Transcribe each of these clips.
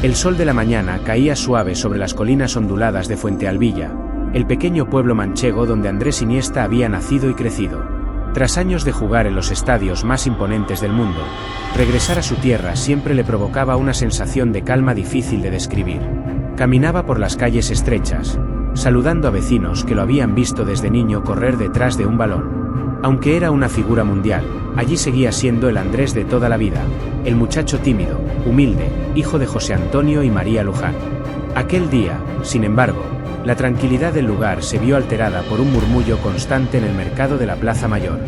El sol de la mañana caía suave sobre las colinas onduladas de Fuentealbilla, el pequeño pueblo manchego donde Andrés Iniesta había nacido y crecido. Tras años de jugar en los estadios más imponentes del mundo, regresar a su tierra siempre le provocaba una sensación de calma difícil de describir. Caminaba por las calles estrechas, saludando a vecinos que lo habían visto desde niño correr detrás de un balón. Aunque era una figura mundial, allí seguía siendo el Andrés de toda la vida, el muchacho tímido, humilde, hijo de José Antonio y María Luján. Aquel día, sin embargo, la tranquilidad del lugar se vio alterada por un murmullo constante en el mercado de la Plaza Mayor.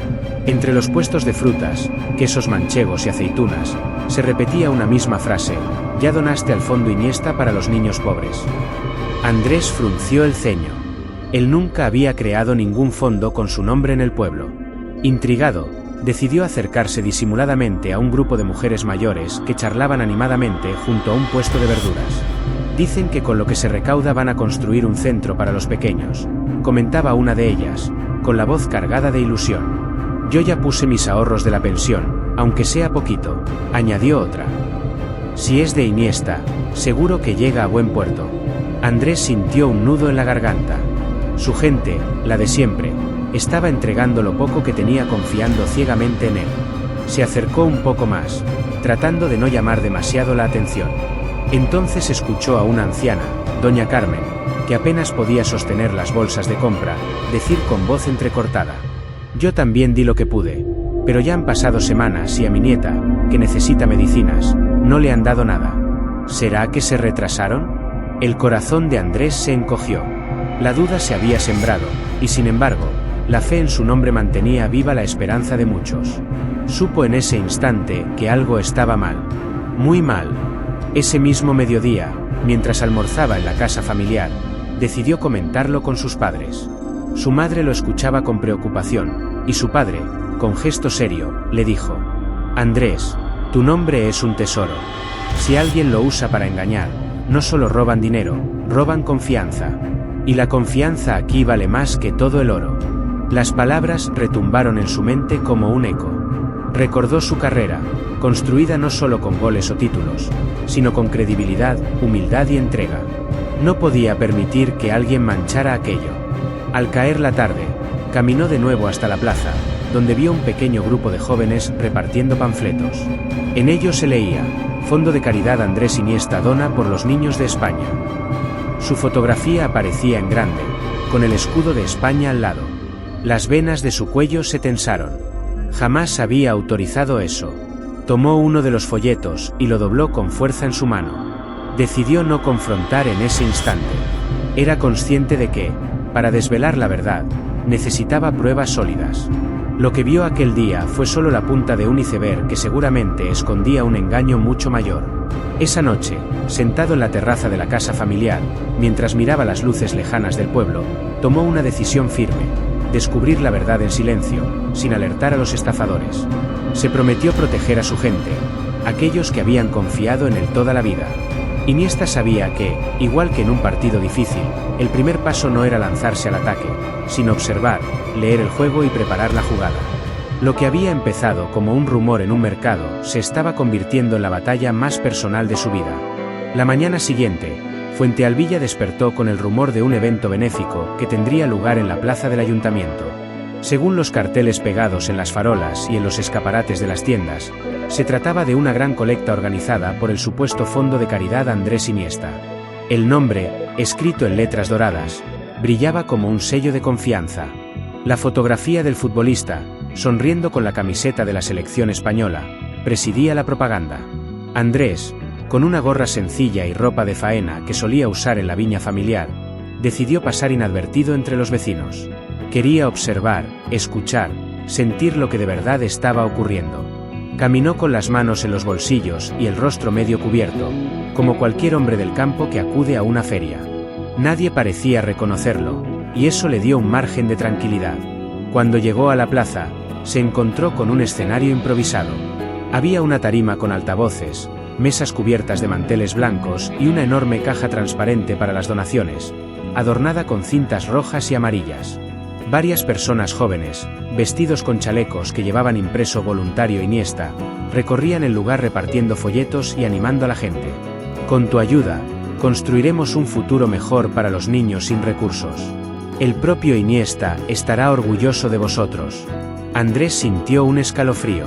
Entre los puestos de frutas, quesos manchegos y aceitunas, se repetía una misma frase: «Ya donaste al Fondo Iniesta para los niños pobres». Andrés frunció el ceño. Él nunca había creado ningún fondo con su nombre en el pueblo. Intrigado, decidió acercarse disimuladamente a un grupo de mujeres mayores que charlaban animadamente junto a un puesto de verduras. «Dicen que con lo que se recauda van a construir un centro para los pequeños», comentaba una de ellas, con la voz cargada de ilusión. «Yo ya puse mis ahorros de la pensión, aunque sea poquito», añadió otra. «Si es de Iniesta, seguro que llega a buen puerto». Andrés sintió un nudo en la garganta. Su gente, la de siempre, estaba entregando lo poco que tenía confiando ciegamente en él. Se acercó un poco más, tratando de no llamar demasiado la atención. Entonces escuchó a una anciana, doña Carmen, que apenas podía sostener las bolsas de compra, decir con voz entrecortada: «Yo también di lo que pude, pero ya han pasado semanas y a mi nieta, que necesita medicinas, no le han dado nada. ¿Será que se retrasaron?». El corazón de Andrés se encogió. La duda se había sembrado, y sin embargo, la fe en su nombre mantenía viva la esperanza de muchos. Supo en ese instante que algo estaba mal. Muy mal. Ese mismo mediodía, mientras almorzaba en la casa familiar, decidió comentarlo con sus padres. Su madre lo escuchaba con preocupación, y su padre, con gesto serio, le dijo: «Andrés, tu nombre es un tesoro. Si alguien lo usa para engañar, no solo roban dinero, roban confianza. Y la confianza aquí vale más que todo el oro». Las palabras retumbaron en su mente como un eco. Recordó su carrera, construida no solo con goles o títulos, sino con credibilidad, humildad y entrega. No podía permitir que alguien manchara aquello. Al caer la tarde, caminó de nuevo hasta la plaza, donde vio un pequeño grupo de jóvenes repartiendo panfletos. En ellos se leía: «Fondo de Caridad Andrés Iniesta dona por los niños de España». Su fotografía aparecía en grande, con el escudo de España al lado. Las venas de su cuello se tensaron. Jamás había autorizado eso. Tomó uno de los folletos y lo dobló con fuerza en su mano. Decidió no confrontar en ese instante. Era consciente de que, para desvelar la verdad, necesitaba pruebas sólidas. Lo que vio aquel día fue solo la punta de un iceberg que seguramente escondía un engaño mucho mayor. Esa noche, sentado en la terraza de la casa familiar, mientras miraba las luces lejanas del pueblo, tomó una decisión firme: descubrir la verdad en silencio, sin alertar a los estafadores. Se prometió proteger a su gente, aquellos que habían confiado en él toda la vida. Iniesta sabía que, igual que en un partido difícil, el primer paso no era lanzarse al ataque, sino observar, leer el juego y preparar la jugada. Lo que había empezado como un rumor en un mercado se estaba convirtiendo en la batalla más personal de su vida. La mañana siguiente, Fuentealbilla despertó con el rumor de un evento benéfico que tendría lugar en la plaza del ayuntamiento. Según los carteles pegados en las farolas y en los escaparates de las tiendas, se trataba de una gran colecta organizada por el supuesto Fondo de Caridad Andrés Iniesta. El nombre, escrito en letras doradas, brillaba como un sello de confianza. La fotografía del futbolista, sonriendo con la camiseta de la selección española, presidía la propaganda. Andrés, con una gorra sencilla y ropa de faena que solía usar en la viña familiar, decidió pasar inadvertido entre los vecinos. Quería observar, escuchar, sentir lo que de verdad estaba ocurriendo. Caminó con las manos en los bolsillos y el rostro medio cubierto, como cualquier hombre del campo que acude a una feria. Nadie parecía reconocerlo, y eso le dio un margen de tranquilidad. Cuando llegó a la plaza, se encontró con un escenario improvisado. Había una tarima con altavoces, mesas cubiertas de manteles blancos y una enorme caja transparente para las donaciones, adornada con cintas rojas y amarillas. Varias personas jóvenes, vestidos con chalecos que llevaban impreso Voluntario Iniesta, recorrían el lugar repartiendo folletos y animando a la gente. Con tu ayuda, construiremos un futuro mejor para los niños sin recursos. El propio Iniesta estará orgulloso de vosotros. Andrés sintió un escalofrío.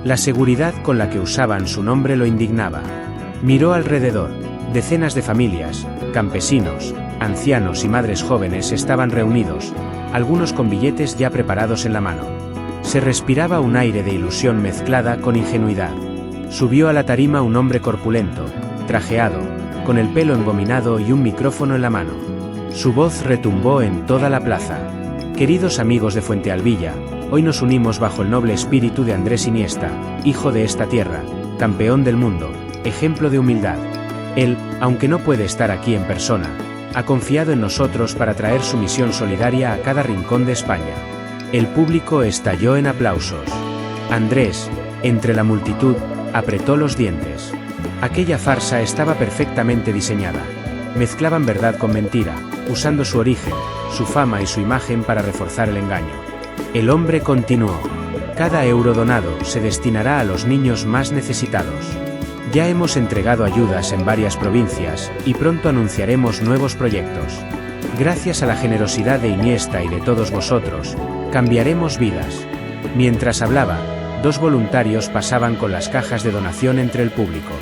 La seguridad con la que usaban su nombre lo indignaba. Miró alrededor. Decenas de familias, campesinos, ancianos y madres jóvenes estaban reunidos, algunos con billetes ya preparados en la mano. Se respiraba un aire de ilusión mezclada con ingenuidad. Subió a la tarima un hombre corpulento, trajeado, con el pelo engominado y un micrófono en la mano. Su voz retumbó en toda la plaza. Queridos amigos de Fuentealbilla, hoy nos unimos bajo el noble espíritu de Andrés Iniesta, hijo de esta tierra, campeón del mundo, ejemplo de humildad. Él, aunque no puede estar aquí en persona, ha confiado en nosotros para traer su misión solidaria a cada rincón de España. El público estalló en aplausos. Andrés, entre la multitud, apretó los dientes. Aquella farsa estaba perfectamente diseñada. Mezclaban verdad con mentira, usando su origen, su fama y su imagen para reforzar el engaño. El hombre continuó. Cada euro donado se destinará a los niños más necesitados. Ya hemos entregado ayudas en varias provincias, y pronto anunciaremos nuevos proyectos. Gracias a la generosidad de Iniesta y de todos vosotros, cambiaremos vidas. Mientras hablaba, dos voluntarios pasaban con las cajas de donación entre el público.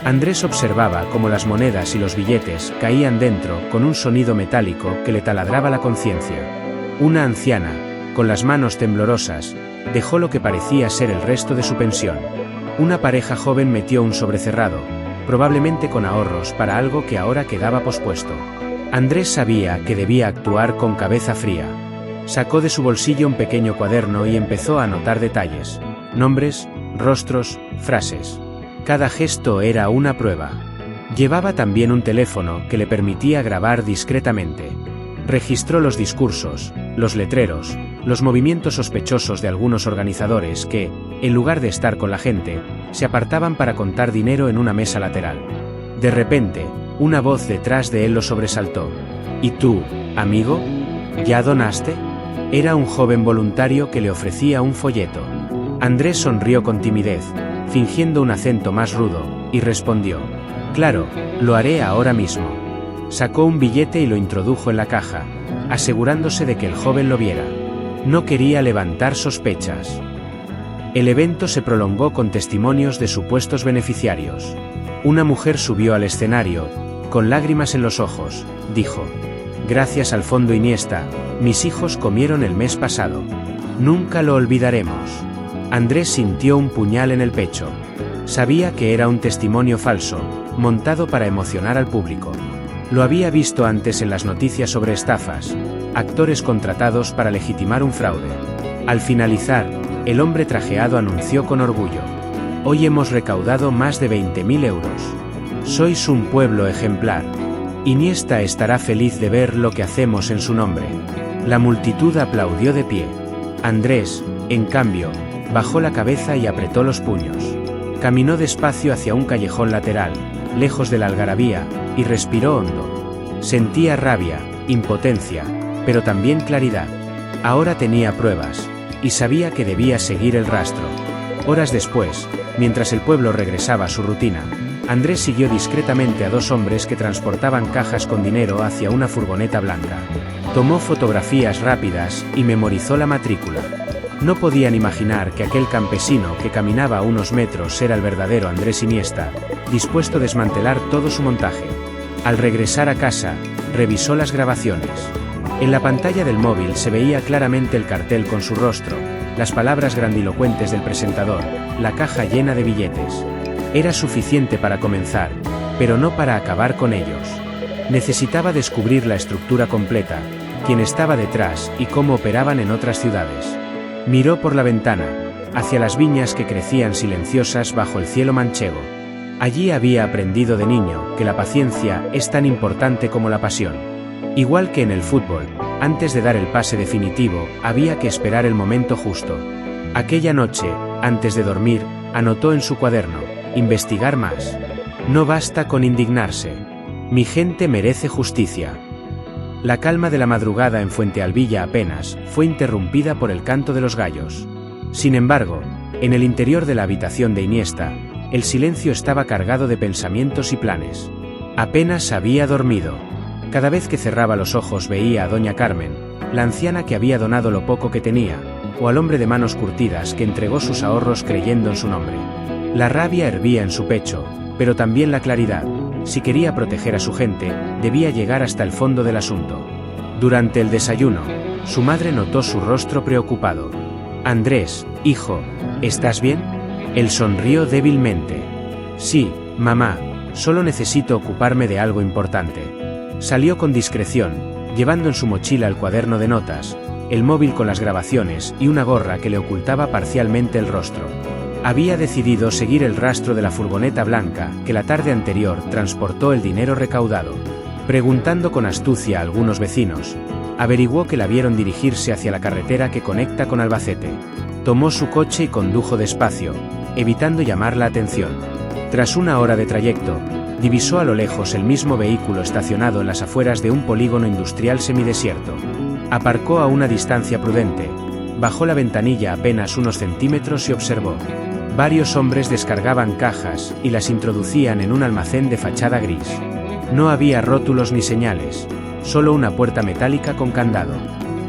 Andrés observaba cómo las monedas y los billetes caían dentro con un sonido metálico que le taladraba la conciencia. Una anciana, con las manos temblorosas, dejó lo que parecía ser el resto de su pensión. Una pareja joven metió un sobrecerrado, probablemente con ahorros para algo que ahora quedaba pospuesto. Andrés sabía que debía actuar con cabeza fría. Sacó de su bolsillo un pequeño cuaderno y empezó a anotar detalles, nombres, rostros, frases. Cada gesto era una prueba. Llevaba también un teléfono que le permitía grabar discretamente. Registró los discursos, los letreros, los movimientos sospechosos de algunos organizadores que, en lugar de estar con la gente, se apartaban para contar dinero en una mesa lateral. De repente, una voz detrás de él lo sobresaltó. ¿Y tú, amigo? ¿Ya donaste? Era un joven voluntario que le ofrecía un folleto. Andrés sonrió con timidez, fingiendo un acento más rudo, y respondió: «Claro, lo haré ahora mismo». Sacó un billete y lo introdujo en la caja, asegurándose de que el joven lo viera. No quería levantar sospechas. El evento se prolongó con testimonios de supuestos beneficiarios. Una mujer subió al escenario, con lágrimas en los ojos, dijo: «Gracias al Fondo Iniesta, mis hijos comieron el mes pasado. Nunca lo olvidaremos». Andrés sintió un puñal en el pecho. Sabía que era un testimonio falso, montado para emocionar al público. Lo había visto antes en las noticias sobre estafas, actores contratados para legitimar un fraude. Al finalizar, el hombre trajeado anunció con orgullo: «Hoy hemos recaudado más de 20.000 euros. Sois un pueblo ejemplar. Iniesta estará feliz de ver lo que hacemos en su nombre». La multitud aplaudió de pie. Andrés, en cambio, bajó la cabeza y apretó los puños. Caminó despacio hacia un callejón lateral, lejos de la algarabía, y respiró hondo. Sentía rabia, impotencia, pero también claridad. Ahora tenía pruebas, y sabía que debía seguir el rastro. Horas después, mientras el pueblo regresaba a su rutina, Andrés siguió discretamente a dos hombres que transportaban cajas con dinero hacia una furgoneta blanca. Tomó fotografías rápidas y memorizó la matrícula. No podían imaginar que aquel campesino que caminaba a unos metros era el verdadero Andrés Iniesta, dispuesto a desmantelar todo su montaje. Al regresar a casa, revisó las grabaciones. En la pantalla del móvil se veía claramente el cartel con su rostro, las palabras grandilocuentes del presentador, la caja llena de billetes. Era suficiente para comenzar, pero no para acabar con ellos. Necesitaba descubrir la estructura completa, quién estaba detrás y cómo operaban en otras ciudades. Miró por la ventana, hacia las viñas que crecían silenciosas bajo el cielo manchego. Allí había aprendido de niño que la paciencia es tan importante como la pasión. Igual que en el fútbol, antes de dar el pase definitivo, había que esperar el momento justo. Aquella noche, antes de dormir, anotó en su cuaderno: investigar más. No basta con indignarse. Mi gente merece justicia. La calma de la madrugada en Fuentealbilla apenas fue interrumpida por el canto de los gallos. Sin embargo, en el interior de la habitación de Iniesta, El silencio estaba cargado de pensamientos y planes. Apenas había dormido. Cada vez que cerraba los ojos veía a doña Carmen, la anciana que había donado lo poco que tenía, o al hombre de manos curtidas que entregó sus ahorros creyendo en su nombre. La rabia hervía en su pecho, pero también la claridad. Si quería proteger a su gente, debía llegar hasta el fondo del asunto. Durante el desayuno, su madre notó su rostro preocupado. «Andrés, hijo, ¿estás bien?». Él sonrió débilmente. «Sí, mamá, solo necesito ocuparme de algo importante». Salió con discreción, llevando en su mochila el cuaderno de notas, el móvil con las grabaciones y una gorra que le ocultaba parcialmente el rostro. Había decidido seguir el rastro de la furgoneta blanca que la tarde anterior transportó el dinero recaudado. Preguntando con astucia a algunos vecinos, averiguó que la vieron dirigirse hacia la carretera que conecta con Albacete. Tomó su coche y condujo despacio, evitando llamar la atención. Tras una hora de trayecto, divisó a lo lejos el mismo vehículo estacionado en las afueras de un polígono industrial semidesierto. Aparcó a una distancia prudente, bajó la ventanilla apenas unos centímetros y observó. Varios hombres descargaban cajas y las introducían en un almacén de fachada gris. No había rótulos ni señales, solo una puerta metálica con candado.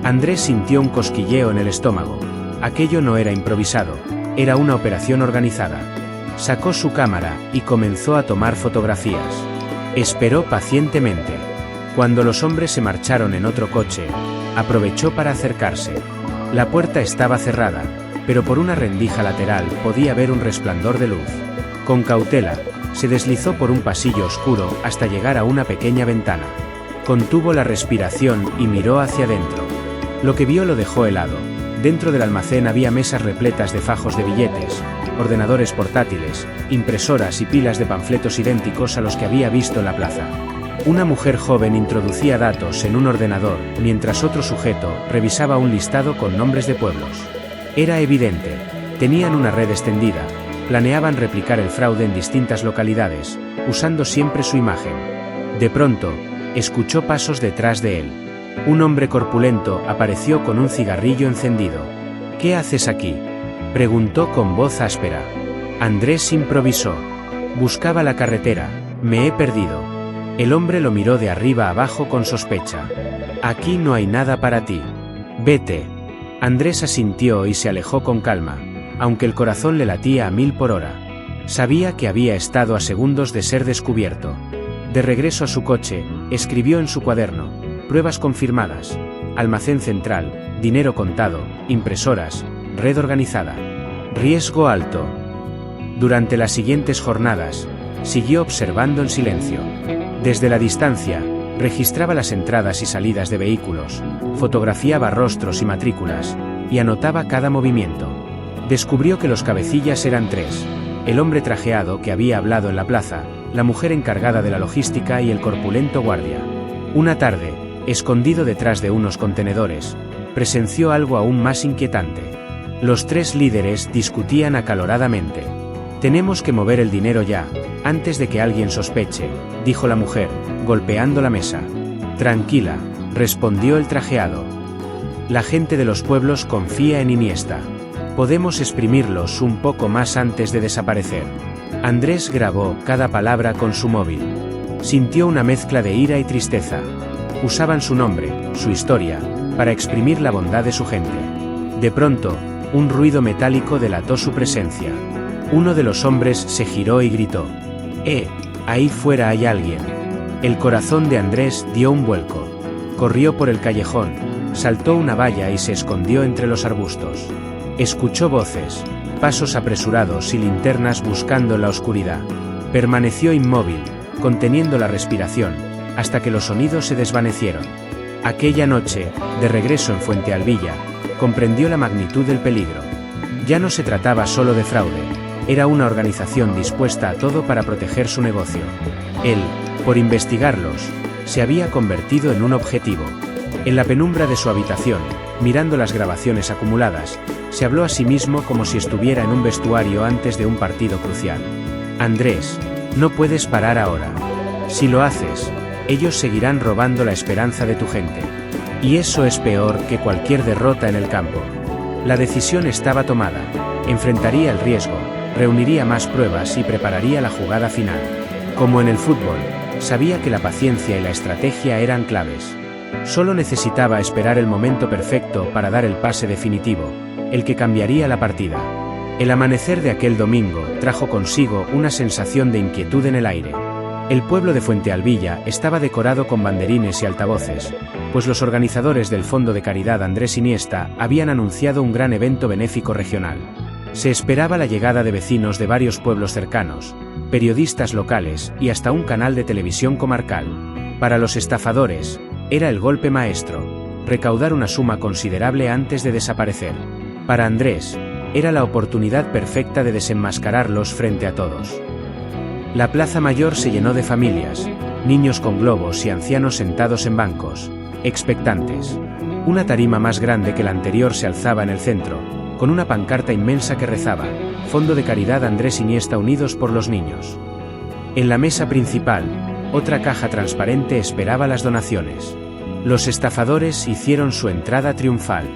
Andrés sintió un cosquilleo en el estómago. Aquello no era improvisado, era una operación organizada. Sacó su cámara y comenzó a tomar fotografías. Esperó pacientemente. Cuando los hombres se marcharon en otro coche, aprovechó para acercarse. La puerta estaba cerrada, pero por una rendija lateral podía ver un resplandor de luz. Con cautela, se deslizó por un pasillo oscuro hasta llegar a una pequeña ventana. Contuvo la respiración y miró hacia adentro. Lo que vio lo dejó helado. Dentro del almacén había mesas repletas de fajos de billetes, ordenadores portátiles, impresoras y pilas de panfletos idénticos a los que había visto en la plaza. Una mujer joven introducía datos en un ordenador, mientras otro sujeto revisaba un listado con nombres de pueblos. Era evidente, tenían una red extendida, planeaban replicar el fraude en distintas localidades, usando siempre su imagen. De pronto, escuchó pasos detrás de él. Un hombre corpulento apareció con un cigarrillo encendido. «¿Qué haces aquí?», preguntó con voz áspera. Andrés improvisó. «Buscaba la carretera, me he perdido». El hombre lo miró de arriba abajo con sospecha. «Aquí no hay nada para ti. Vete». Andrés asintió y se alejó con calma, aunque el corazón le latía a 1000 por hora. Sabía que había estado a segundos de ser descubierto. De regreso a su coche, escribió en su cuaderno: pruebas confirmadas, almacén central, dinero contado, impresoras, red organizada. Riesgo alto. Durante las siguientes jornadas, siguió observando en silencio. Desde la distancia, registraba las entradas y salidas de vehículos, fotografiaba rostros y matrículas, y anotaba cada movimiento. Descubrió que los cabecillas eran 3, el hombre trajeado que había hablado en la plaza, la mujer encargada de la logística y el corpulento guardia. Una tarde, escondido detrás de unos contenedores, presenció algo aún más inquietante. Los 3 líderes discutían acaloradamente. «Tenemos que mover el dinero ya, antes de que alguien sospeche», dijo la mujer, golpeando la mesa. «Tranquila», respondió el trajeado. «La gente de los pueblos confía en Iniesta. Podemos exprimirlos un poco más antes de desaparecer». Andrés grabó cada palabra con su móvil. Sintió una mezcla de ira y tristeza. Usaban su nombre, su historia, para exprimir la bondad de su gente. De pronto, un ruido metálico delató su presencia. Uno de los hombres se giró y gritó: ahí fuera hay alguien». El corazón de Andrés dio un vuelco. Corrió por el callejón, saltó una valla y se escondió entre los arbustos. Escuchó voces, pasos apresurados y linternas buscando en la oscuridad. Permaneció inmóvil, conteniendo la respiración, hasta que los sonidos se desvanecieron. Aquella noche, de regreso en Fuentealbilla, comprendió la magnitud del peligro. Ya no se trataba solo de fraude. Era una organización dispuesta a todo para proteger su negocio. Él, por investigarlos, se había convertido en un objetivo. En la penumbra de su habitación, mirando las grabaciones acumuladas, se habló a sí mismo como si estuviera en un vestuario antes de un partido crucial. «Andrés, no puedes parar ahora. Si lo haces, ellos seguirán robando la esperanza de tu gente. Y eso es peor que cualquier derrota en el campo». La decisión estaba tomada. Enfrentaría el riesgo, reuniría más pruebas y prepararía la jugada final. Como en el fútbol, sabía que la paciencia y la estrategia eran claves. Solo necesitaba esperar el momento perfecto para dar el pase definitivo, el que cambiaría la partida. El amanecer de aquel domingo trajo consigo una sensación de inquietud en el aire. El pueblo de Fuentealbilla estaba decorado con banderines y altavoces, pues los organizadores del Fondo de Caridad Andrés Iniesta habían anunciado un gran evento benéfico regional. Se esperaba la llegada de vecinos de varios pueblos cercanos, periodistas locales y hasta un canal de televisión comarcal. Para los estafadores, era el golpe maestro, recaudar una suma considerable antes de desaparecer. Para Andrés, era la oportunidad perfecta de desenmascararlos frente a todos. La plaza mayor se llenó de familias, niños con globos y ancianos sentados en bancos, expectantes. Una tarima más grande que la anterior se alzaba en el centro, con una pancarta inmensa que rezaba: Fondo de Caridad Andrés Iniesta Unidos por los Niños. En la mesa principal, otra caja transparente esperaba las donaciones. Los estafadores hicieron su entrada triunfal.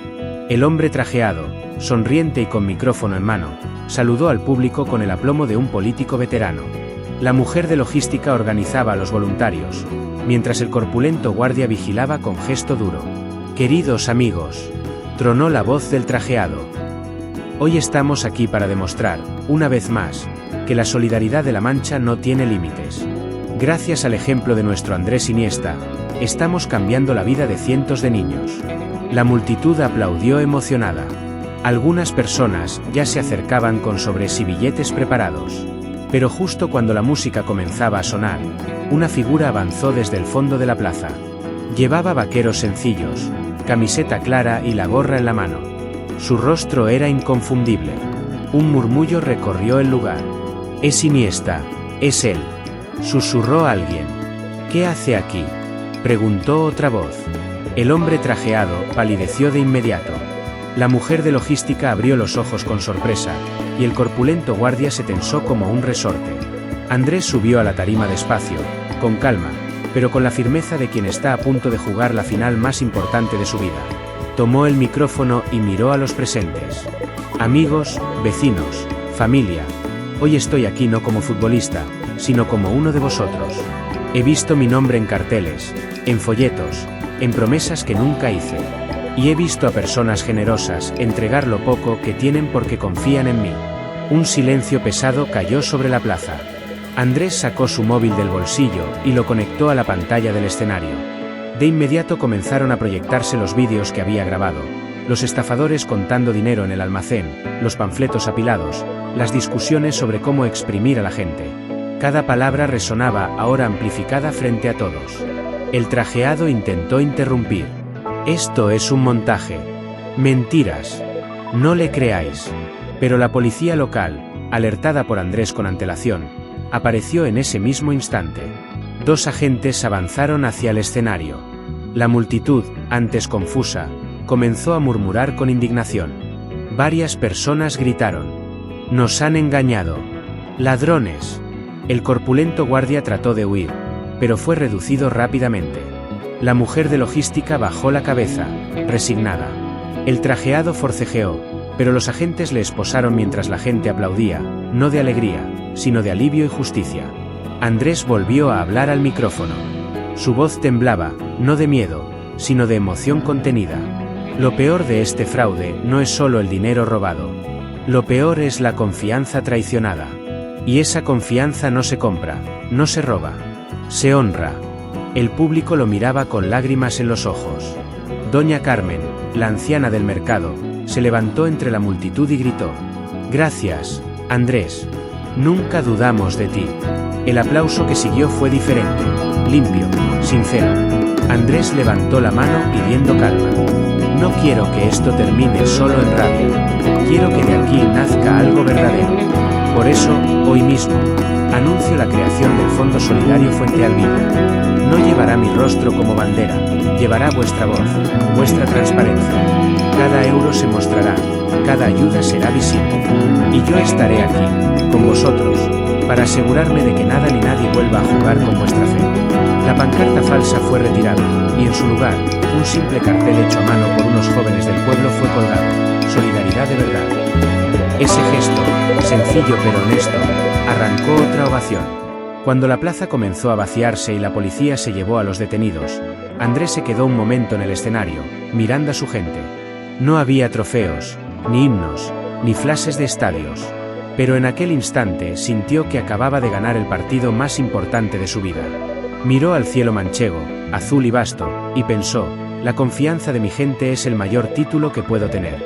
El hombre trajeado, sonriente y con micrófono en mano, saludó al público con el aplomo de un político veterano. La mujer de logística organizaba a los voluntarios, mientras el corpulento guardia vigilaba con gesto duro. «Queridos amigos», tronó la voz del trajeado. «Hoy estamos aquí para demostrar, una vez más, que la solidaridad de La Mancha no tiene límites. Gracias al ejemplo de nuestro Andrés Iniesta, estamos cambiando la vida de cientos de niños». La multitud aplaudió emocionada. Algunas personas ya se acercaban con sobres y billetes preparados. Pero justo cuando la música comenzaba a sonar, una figura avanzó desde el fondo de la plaza. Llevaba vaqueros sencillos, camiseta clara y la gorra en la mano. Su rostro era inconfundible. Un murmullo recorrió el lugar. «Es Iniesta, es él», susurró alguien. «¿Qué hace aquí?», preguntó otra voz. El hombre trajeado palideció de inmediato. La mujer de logística abrió los ojos con sorpresa, y el corpulento guardia se tensó como un resorte. Andrés subió a la tarima despacio, con calma, pero con la firmeza de quien está a punto de jugar la final más importante de su vida. Tomó el micrófono y miró a los presentes. «Amigos, vecinos, familia, hoy estoy aquí no como futbolista, sino como uno de vosotros. He visto mi nombre en carteles, en folletos, en promesas que nunca hice. Y he visto a personas generosas entregar lo poco que tienen porque confían en mí». Un silencio pesado cayó sobre la plaza. Andrés sacó su móvil del bolsillo y lo conectó a la pantalla del escenario. De inmediato comenzaron a proyectarse los vídeos que había grabado, los estafadores contando dinero en el almacén, los panfletos apilados, las discusiones sobre cómo exprimir a la gente. Cada palabra resonaba ahora amplificada frente a todos. El trajeado intentó interrumpir. «Esto es un montaje. Mentiras. No le creáis». Pero la policía local, alertada por Andrés con antelación, apareció en ese mismo instante. 2 agentes avanzaron hacia el escenario. La multitud, antes confusa, comenzó a murmurar con indignación. Varias personas gritaron: «¡Nos han engañado! ¡Ladrones!». El corpulento guardia trató de huir, pero fue reducido rápidamente. La mujer de logística bajó la cabeza, resignada. El trajeado forcejeó, pero los agentes le esposaron mientras la gente aplaudía, no de alegría, sino de alivio y justicia. Andrés volvió a hablar al micrófono. Su voz temblaba, no de miedo, sino de emoción contenida. «Lo peor de este fraude no es solo el dinero robado. Lo peor es la confianza traicionada. Y esa confianza no se compra, no se roba, se honra». El público lo miraba con lágrimas en los ojos. Doña Carmen, la anciana del mercado, se levantó entre la multitud y gritó: «Gracias, Andrés. Nunca dudamos de ti». El aplauso que siguió fue diferente, limpio, sincero. Andrés levantó la mano pidiendo calma. «No quiero que esto termine solo en rabia. Quiero que de aquí nazca algo verdadero. Por eso, hoy mismo, anuncio la creación del Fondo Solidario Fuentealbilla. No llevará mi rostro como bandera, llevará vuestra voz, vuestra transparencia. Cada euro se mostrará, cada ayuda será visible. Y yo estaré aquí, con vosotros, para asegurarme de que nada ni nadie vuelva a jugar con vuestra fe». La pancarta falsa fue retirada, y en su lugar, un simple cartel hecho a mano por unos jóvenes del pueblo fue colgado: «Solidaridad de verdad». Ese gesto, sencillo pero honesto, arrancó otra ovación. Cuando la plaza comenzó a vaciarse y la policía se llevó a los detenidos, Andrés se quedó un momento en el escenario, mirando a su gente. No había trofeos, ni himnos, ni flashes de estadios. Pero en aquel instante sintió que acababa de ganar el partido más importante de su vida. Miró al cielo manchego, azul y vasto, y pensó: la confianza de mi gente es el mayor título que puedo tener.